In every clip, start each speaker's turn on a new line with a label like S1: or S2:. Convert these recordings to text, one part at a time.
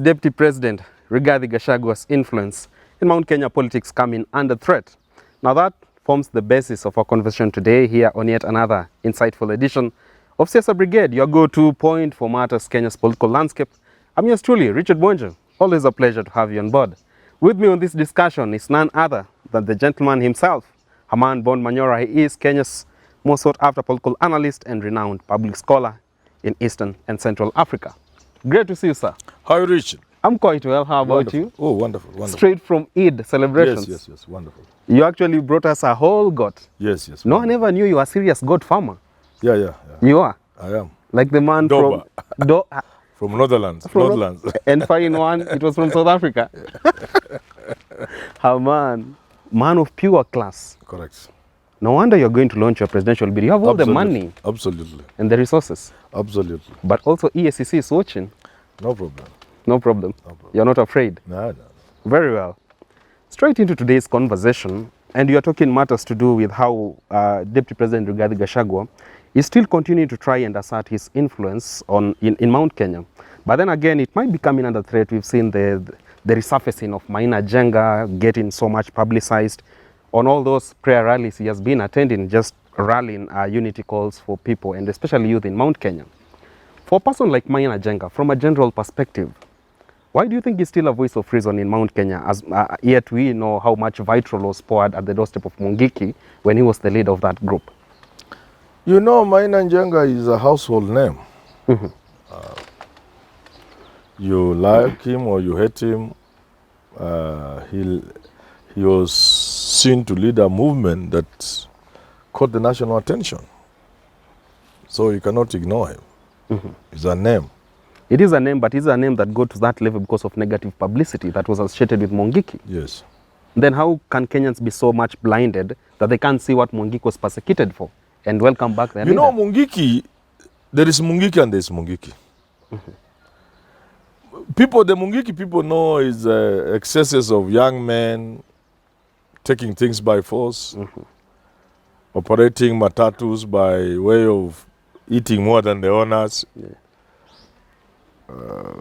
S1: Deputy President Rigathi Gachagua's influence in Mount Kenya politics coming under threat? Now that forms the basis of our conversation today here on yet another insightful edition of Siasa Brigade, your go-to point for matters Kenya's political landscape. I'm yours truly, Richard Bonjo. Always a pleasure to have you on board. With me on this discussion is none other than the gentleman himself, Herman Manyora. He is Kenya's most sought-after political analyst and renowned public scholar in Eastern and Central Africa. Great to see you, sir.
S2: How are you, Richard?
S1: I'm quite well. How about
S2: Wonderful.
S1: you?
S2: Oh, wonderful, wonderful.
S1: Straight from Eid celebrations.
S2: Yes, wonderful.
S1: You actually brought us a whole goat.
S2: Yes.
S1: No one ever knew you were a serious goat farmer.
S2: Yeah.
S1: You are?
S2: I am.
S1: Like the man
S2: Doba.
S1: from
S2: From Northlands.
S1: And fine one, it was from South Africa. How man of pure class.
S2: Correct.
S1: No wonder you're going to launch your presidential bid. You have all the money.
S2: Absolutely.
S1: And the resources.
S2: Absolutely.
S1: But also EACC is watching.
S2: No problem.
S1: No problem. You're not afraid.
S2: No.
S1: Very well. Straight into today's conversation, and you are talking matters to do with how Deputy President Rigathi Gachagua is still continuing to try and assert his influence in Mount Kenya. But then again, it might be coming under threat. We've seen the resurfacing of Maina Jenga getting so much publicized. On all those prayer rallies he has been attending, just rallying unity calls for people and especially youth in Mount Kenya. For a person like Maina Jenga, from a general perspective, why do you think he's still a voice of reason in Mount Kenya, as yet we know how much vitriol was poured at the doorstep of Mungiki when he was the leader of that group?
S2: You know, Maina Jenga is a household name. You like him or you hate him, he was seen to lead a movement that caught the national attention. So you cannot ignore him. It's a name.
S1: It is a name, but it's a name that got to that level because of negative publicity that was associated with Mungiki.
S2: Yes.
S1: Then how can Kenyans be so much blinded that they can't see what Mungiki was persecuted for and welcome back their leader?
S2: You know, Mungiki, there is Mungiki and there is Mungiki. The Mungiki people know is excesses of young men taking things by force, operating matatus by way of eating more than the owners,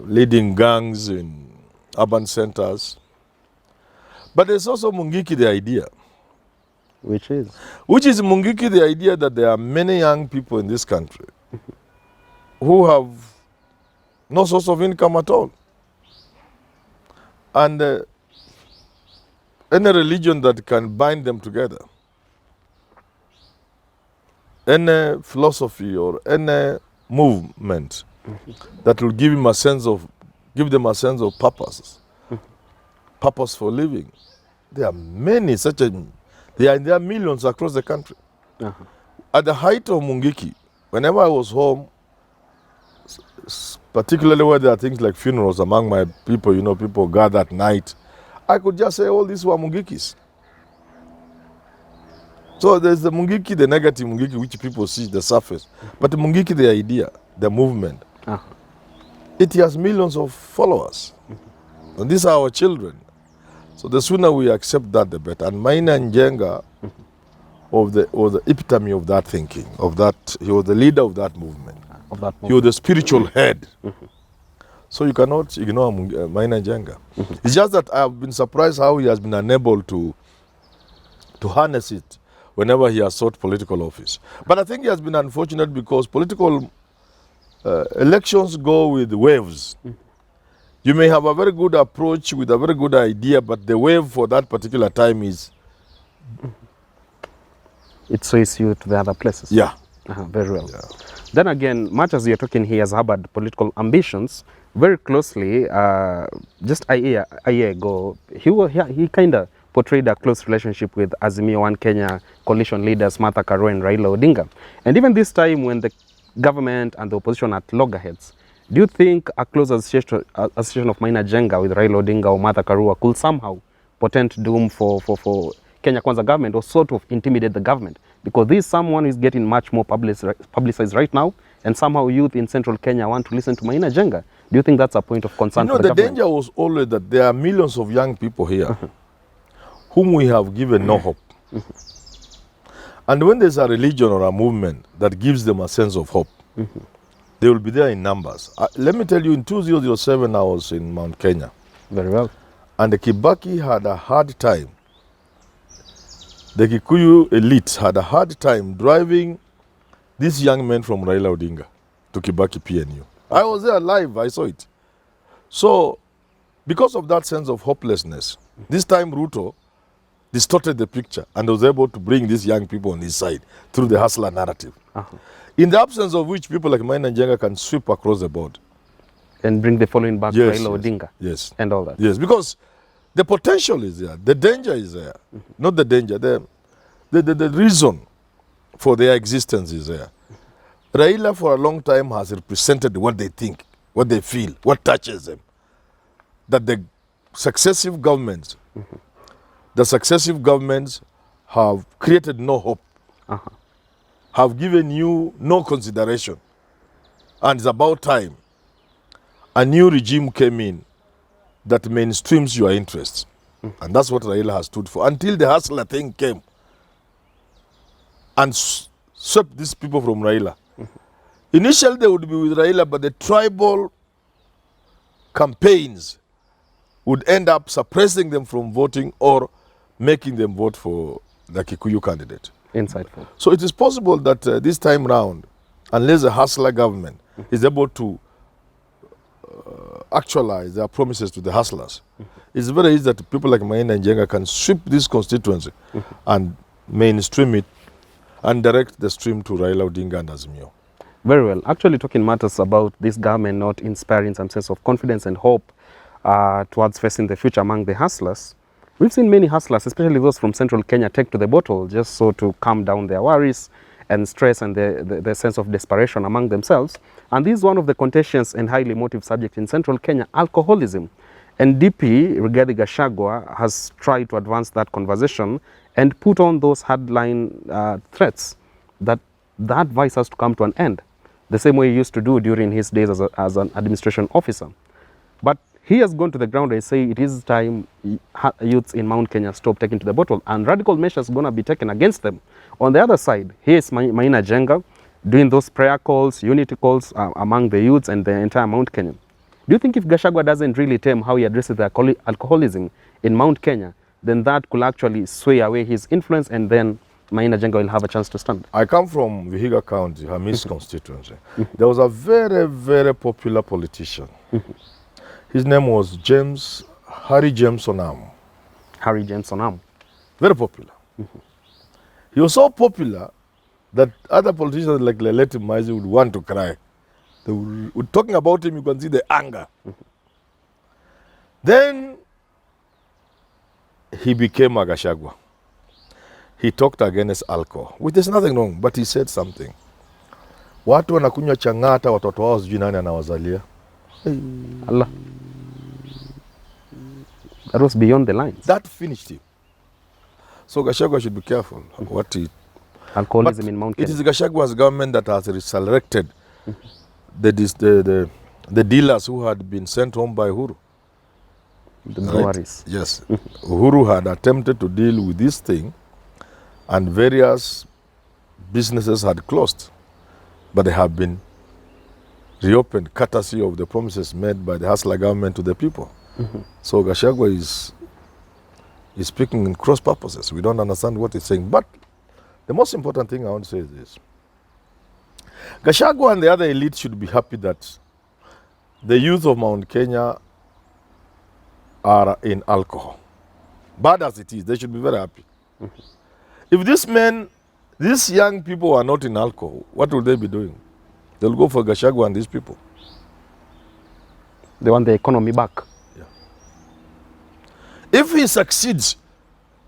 S2: leading gangs in urban centers. But there's also Mungiki, the idea.
S1: Which is
S2: Mungiki, the idea that there are many young people in this country who have no source of income at all. And any religion that can bind them together, any philosophy or any movement that will give them a sense of purpose, purpose for living. There are many there are millions across the country. At the height of Mungiki, whenever I was home, particularly where there are things like funerals among my people, people gather at night, I could just say all these were Mungikis. So there's the Mungiki, the negative Mungiki, which people see the surface. But the Mungiki, the idea, the movement, it has millions of followers. And these are our children. So the sooner we accept that, the better. And Maina Jenga was the epitome of that thinking, he was the leader of that movement. He was the spiritual head. So you cannot ignore Maina Jenga. It's just that I've been surprised how he has been unable to harness it whenever he has sought political office. But I think he has been unfortunate because political elections go with waves. You may have a very good approach with a very good idea, but the wave for that particular time is...
S1: It sways you to the other places.
S2: Yeah.
S1: Very well.
S2: Yeah.
S1: Then again, much as you're talking, he has harbored political ambitions very closely. Just a year ago, he kind of portrayed a close relationship with Azimio One Kenya coalition leaders Martha Karua and Raila Odinga. And even this time when the government and the opposition are at loggerheads, do you think a close association of Maina Jenga with Raila Odinga or Martha Karua could somehow portend doom for Kenya Kwanza government or sort of intimidate the government? Because this is someone who is getting much more publicized right now, and somehow youth in central Kenya want to listen to Maina Jenga. Do you think that's a point of concern for the government?
S2: The danger was always that there are millions of young people here whom we have given no hope. And when there's a religion or a movement that gives them a sense of hope, They will be there in numbers. Let me tell you, in 2007, I was in Mount Kenya.
S1: Very well.
S2: And the Kibaki had a hard time. The Kikuyu elite had a hard time driving these young men from Raila Odinga to Kibaki PNU. I was there live, I saw it. So, because of that sense of hopelessness, this time Ruto distorted the picture and was able to bring these young people on his side through the hustler narrative. In the absence of which people like Maina Jenga can sweep across the board.
S1: And bring the following back to Raila Odinga.
S2: Yes.
S1: And all that.
S2: Yes, because the potential is there. The danger is there. Not the danger. The reason for their existence is there. Raila for a long time has represented what they think, what they feel, what touches them. That the successive governments have created no hope, have given you no consideration. And it's about time a new regime came in that mainstreams your interests. And that's what Raila has stood for. Until the hustler thing came and swept these people from Raila. Initially they would be with Raila, but the tribal campaigns would end up suppressing them from voting or making them vote for the Kikuyu candidate.
S1: Insightful.
S2: So it is possible that this time round, unless the hustler government is able to actualize their promises to the hustlers, it's very easy that people like Maina Jenga can sweep this constituency and mainstream it and direct the stream to Raila Odinga and Azimio.
S1: Very well. Actually talking matters about this government not inspiring some sense of confidence and hope towards facing the future among the hustlers. We've seen many hustlers, especially those from central Kenya, take to the bottle just so to calm down their worries and stress and the sense of desperation among themselves. And this is one of the contentious and highly emotive subjects in central Kenya, alcoholism. And DP, Rigathi Gachagua, has tried to advance that conversation and put on those hardline threats that that vice has to come to an end, the same way he used to do during his days as an administration officer. But he has gone to the ground and say it is time youths in Mount Kenya stop taking to the bottle, and radical measures are going to be taken against them. On the other side, here is Maina Jenga doing those prayer calls, unity calls among the youths and the entire Mount Kenya. Do you think if Gachagua doesn't really tame how he addresses the alcoholism in Mount Kenya, then that could actually sway away his influence and then Maina Jenga will have a chance to stand?
S2: I come from Vihiga County, Hamis constituency. There was a very, very popular politician. His name was Harry James Onam.
S1: Harry James Onam.
S2: Very popular. He was so popular that other politicians like Leleti Maizi would want to cry. They would talking about him, you can see the anger. Then he became a Gachagua. He talked against alcohol, which is nothing wrong, but he said something. Watu wanakunywa changata watoto wao sijui nani anawazalia.
S1: Allah. That was beyond the lines.
S2: That finished him. So Gachagua should be careful what he...
S1: Alcoholism in Mount Kenya.
S2: It is Gachagua's government that has resurrected the dealers who had been sent home by Uhuru.
S1: The breweries.
S2: Right? Yes. Uhuru had attempted to deal with this thing and various businesses had closed. But they have been reopened courtesy of the promises made by the hustler government to the people. So Gachagua is speaking in cross purposes. We don't understand what he's saying. But the most important thing I want to say is this. Gachagua and the other elite should be happy that the youth of Mount Kenya are in alcohol. Bad as it is, they should be very happy. If these young people are not in alcohol, what will they be doing? They'll go for Gachagua and these people.
S1: They want the economy back.
S2: Yeah. If he succeeds,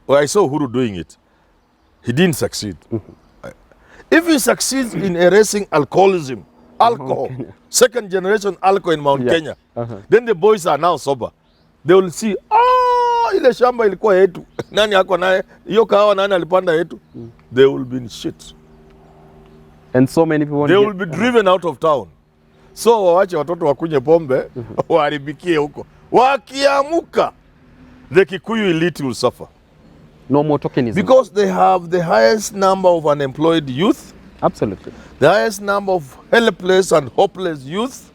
S2: well, I saw Uhuru doing it, he didn't succeed. If he succeeds in erasing alcoholism, alcohol, second generation alcohol in Mount Kenya, then the boys are now sober. They will see, ile shamba ilikuwa yetu. Nani hako nae? Iyo kahawa nani alipanda yetu? They will be in shit.
S1: And so many people
S2: they will be driven out of town. So wawache watoto wakunye pombe, waharibikie huko. Wakiamuka, the Kikuyu elite will suffer.
S1: No more tokenism.
S2: Because they have the highest number of unemployed youth
S1: Absolutely.
S2: The highest number of helpless and hopeless youth.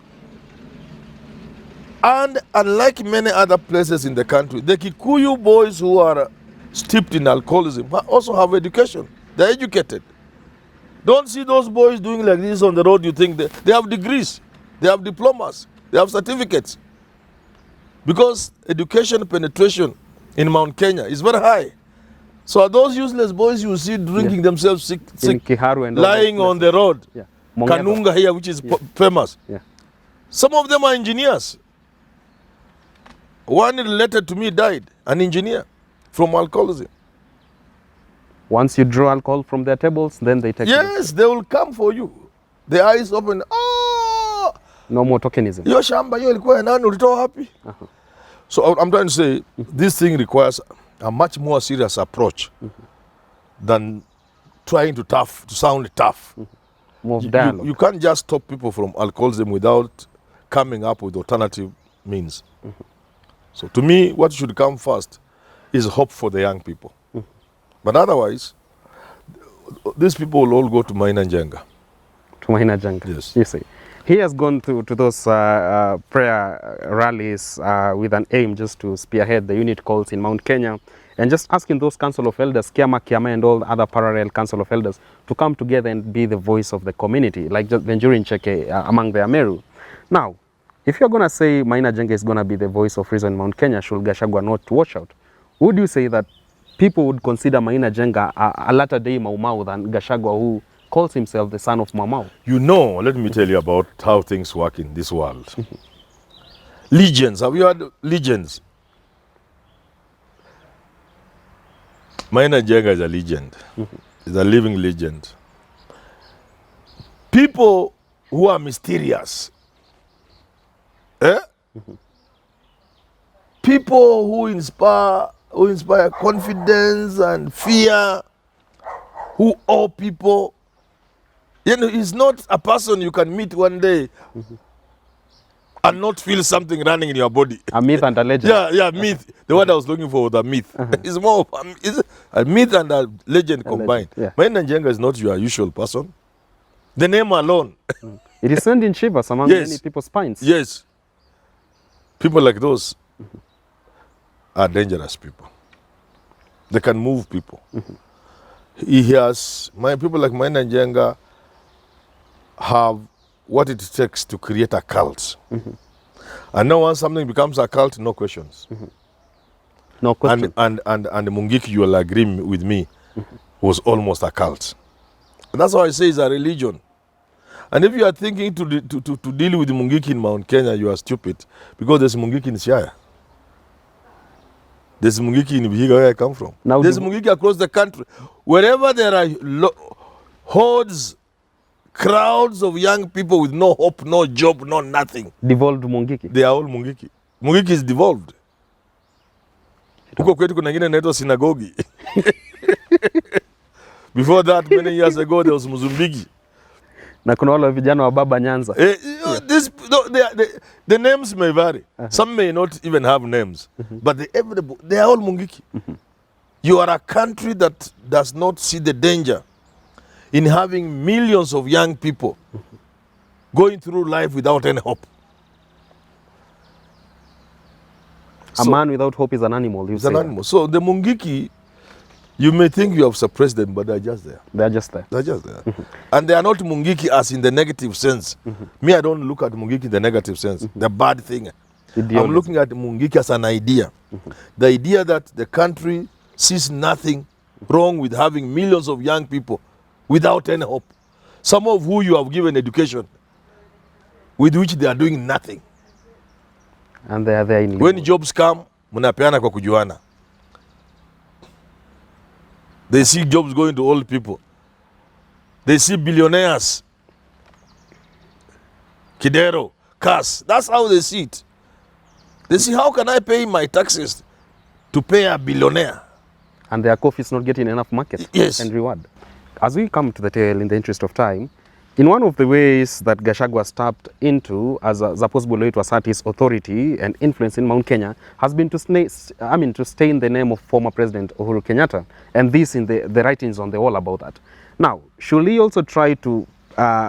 S2: And unlike many other places in the country, the Kikuyu boys who are steeped in alcoholism also have education. They're educated. Don't see those boys doing like this on the road. You think they have degrees, they have diplomas, they have certificates. Because education penetration in Mount Kenya is very high. So are those useless boys you see drinking themselves sick
S1: Kiharu and
S2: lying on the road.
S1: Yeah.
S2: Kanunga here, which is famous.
S1: Yeah.
S2: Some of them are engineers. One related to me died, an engineer from alcoholism.
S1: Once you draw alcohol from their tables, then they take
S2: Yes, they will come for you. The eyes open. Oh!
S1: No more tokenism.
S2: Yo shamba, yo ilikuwa nani ulitoa happy? So I'm trying to say, this thing requires a much more serious approach than trying to sound tough.
S1: More dialogue.
S2: You can't just stop people from alcoholism without coming up with alternative means. So to me, what should come first is hope for the young people. But otherwise, these people will all go to Maina Jenga.
S1: To Maina Jenga.
S2: Yes.
S1: You see. He has gone to those prayer rallies with an aim just to spearhead the unit calls in Mount Kenya and just asking those council of elders, Kiama, and all other parallel council of elders to come together and be the voice of the community, like just Venturing Chege among the Ameru. Now, if you're going to say Maina Jenga is going to be the voice of reason in Mount Kenya, should Gachagua not watch out? Would you say that people would consider Maina Jenga a latter day Mau Mau than Gachagua, who calls himself the son of Mau Mau?
S2: You know, let me tell you about how things work in this world. Legends, have you heard legends? Maina Jenga is a legend. It's a living legend. People who are mysterious, people who inspire confidence and fear, who awe people. You know, he's not a person you can meet one day and not feel something running in your body.
S1: A myth and a legend.
S2: Yeah, myth. The word I was looking for was a myth. It's more of a myth and a legend combined. Maina Jenga is not your usual person. The name alone.
S1: It is sending shivers among many people's spines.
S2: Yes. People like those are dangerous people. They can move people. People like Maina Jenga have what it takes to create a cult. And now once something becomes a cult, no questions.
S1: No question.
S2: And Mungiki, you will agree with me, was almost a cult. That's why I say it's a religion. And if you are thinking to deal with Mungiki in Mount Kenya, you are stupid. Because there's Mungiki in Siaya. There's Mungiki in Vihiga, where I come from. Now there's Mungiki across the country. Wherever there are hordes, crowds of young people with no hope, no job, no nothing.
S1: Devolved Mungiki.
S2: They are all Mungiki. Mungiki is devolved. Huko kwetu kuna ingine inaitwa synagogue. Before that, many years ago, there was Muzumbigi.
S1: Na kuna wale vijana wa Baba Nyanza.
S2: The names may vary. Some may not even have names. But they are all Mungiki. You are a country that does not see the danger in having millions of young people going through life without any hope.
S1: A man without hope is an animal.
S2: He's an animal. So the Mungiki, you may think you have suppressed them, but they're just there.
S1: They're just there.
S2: They're just there. And they are not Mungiki as in the negative sense. Me, I don't look at Mungiki in the negative sense, the bad thing. I'm looking at Mungiki as an idea. The idea that the country sees nothing wrong with having millions of young people without any hope. Some of who you have given education, with which they are doing nothing.
S1: And they are there in
S2: when jobs come, munapeana kwa kujuana. They see jobs going to old people. They see billionaires. Kidero, Kas. That's how they see it. They see, how can I pay my taxes to pay a billionaire?
S1: And their coffee is not getting enough market and reward. As we come to the tail in the interest of time, in one of the ways that Gachagua tapped into as a possible way to assert his authority and influence in Mount Kenya has been to stain the name of former President Uhuru Kenyatta, and this in the writings on the wall about that. Now, should he also try to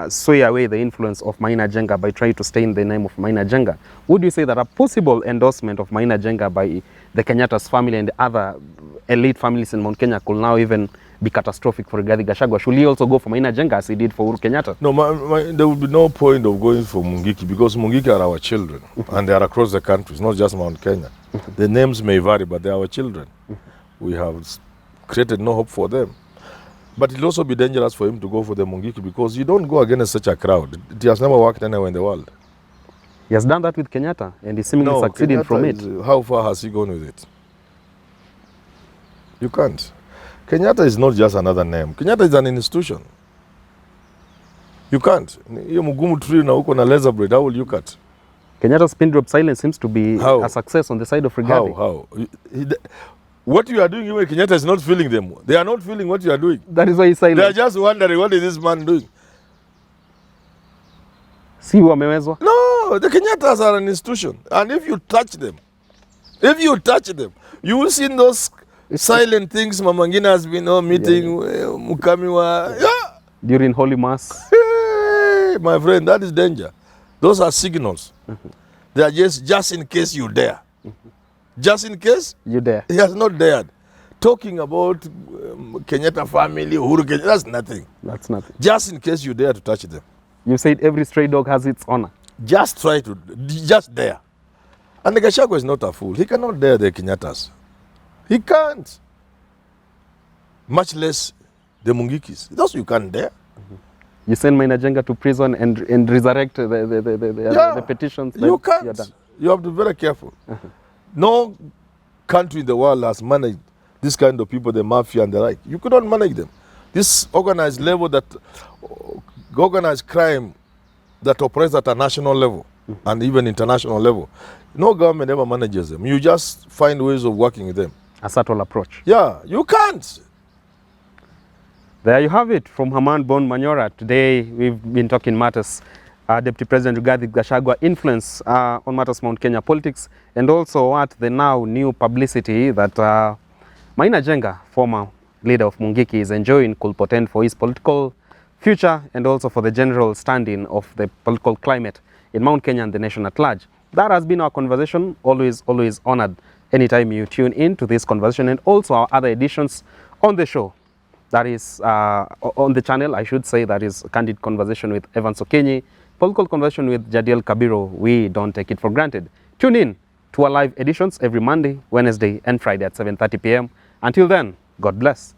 S1: sway away the influence of Maina Jenga by trying to stain the name of Maina Jenga? Would you say that a possible endorsement of Maina Jenga by the Kenyatta's family and other elite families in Mount Kenya could now even be catastrophic for Rigathi Gachagua? Should he also go for Maina Jenga as he did for Uhuru Kenyatta?
S2: No, there would be no point of going for Mungiki because Mungiki are our children and they are across the country. It's not just Mount Kenya. The names may vary, but they are our children. We have created no hope for them. But it will also be dangerous for him to go for the Mungiki because you don't go against such a crowd. It has never worked anywhere in the world.
S1: He has done that with Kenyatta and he's seemingly succeeding from it.
S2: How far has he gone with it? You can't. Kenyatta is not just another name. Kenyatta is an institution. You can't. Hiyo mgumu tree na uko na laser blade, how will you cut?
S1: Kenyatta's pin drop silence seems to be a success on the side of Rigathi.
S2: How? What you are doing, even Kenyatta is not feeling them. They are not feeling what you are doing.
S1: That is why he's silent.
S2: They are just wondering, what is this man doing?
S1: Si wamewezwa?
S2: No, the Kenyattas are an institution. And if you touch them, you will see those silent things Mama Ngina has been meeting Mukamiwa. Yeah.
S1: During Holy Mass.
S2: Hey, my friend, that is danger. Those are signals. They are just in case you dare. Just in case
S1: you dare.
S2: He has not dared. Talking about Kenyatta family, Uhuru Kenyatta, that's nothing.
S1: That's nothing.
S2: Just in case you dare to touch them.
S1: You said every stray dog has its honor.
S2: Just dare. And the Gachagua is not a fool. He cannot dare the Kenyattas. He can't. Much less the Mungikis. Those you can't dare.
S1: You send Maina Jenga to prison and resurrect the petitions.
S2: You can't. You have to be very careful. No country in the world has managed this kind of people, the mafia and the like. You could not manage them. This organized level, that organized crime that operates at a national level and even international level, no government ever manages them. You just find ways of working with them.
S1: A subtle approach.
S2: Yeah, you can't.
S1: There you have it from Herman Manyora. Today we've been talking matters Deputy President Rigathi Gachagua influence on matters Mount Kenya politics, and also what the now new publicity that Maina Jenga, former leader of Mungiki, is enjoying could portend for his political future and also for the general standing of the political climate in Mount Kenya and the nation at large. That has been our conversation. Always honored anytime you tune in to this conversation, and also our other editions on the show. That is on the channel, I should say, that is Candid Conversation with Evan Sokenyi, Political Conversation with Jadiel Kabiro. We don't take it for granted. Tune in to our live editions every Monday, Wednesday and Friday at 7:30 p.m. Until then, God bless.